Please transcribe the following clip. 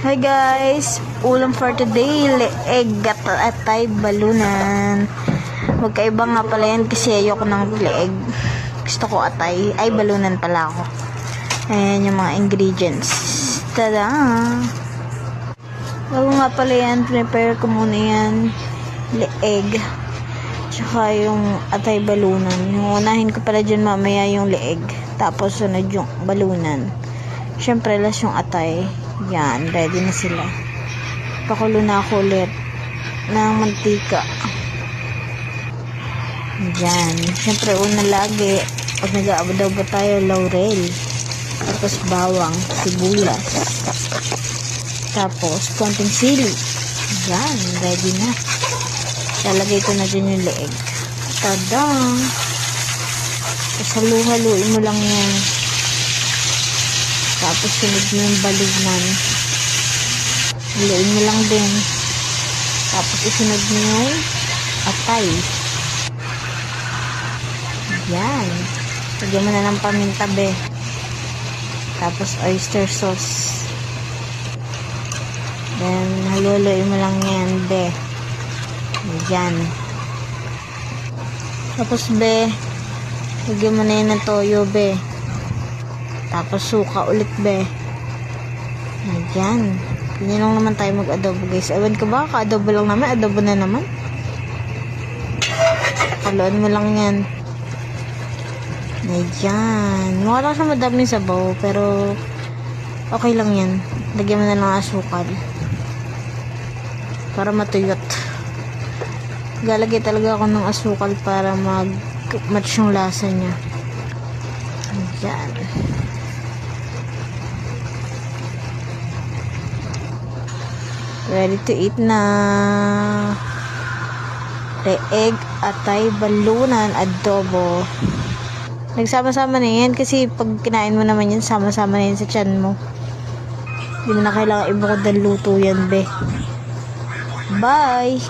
Hi guys, ulam for today, leeg atay balunan. Magkaiba nga pala yan kasi ayoko ng leeg. Gusto ko atay, ay balunan pala ako. Ayan yung mga ingredients. Tada! Bago nga pala yan, prepare ko muna yan, leeg. Tsaka yung atay balunan. Yung unahin ko pala dyan mamaya yung leeg. Tapos sunod yung balunan. Siyempre last yung atay. Yan, ready na sila. Pakulo na ako ulit ng mantika. Yan. Siyempre una lagi, pag nag-aabot-abot tayo, laurel. Tapos bawang, sibuyas. Tapos konting sili. Yan, ready na. Lalagay ko na dyan yung leeg. Tada! Tapos halu-haluin mo lang yan. Tapos sunod mo yung balunan. Haluin mo lang din. Tapos isunod mo yung atay. Yan. Lagyan mo na ng paminta, be. Tapos oyster sauce. Then, haluin mo lang yan, be. Yan. Tapos, be, lagyan mo na yun ng toyo, be. Tapos suka ulit, be. Ayan. Ganyan lang naman tayo mag-adobo, guys. Ewan ko ba? Ka-adobo lang naman. Adobo na naman. Haluan mo lang yan. Ayan. Mukha lang siya madaming sabaw. Pero okay lang yan. Lagyan mo na lang asukal. Para matuyot. Galagay talaga ako ng asukal para mag-match yung lasa niya. Ayan. Ready to eat na. Leeg, atay, balunan, adobo. Nagsama-sama na yan kasi pag kinain mo naman yan, sama-sama na yan sa tiyan mo. Hindi mo na kailangan ibukod ng luto yan, be. Bye!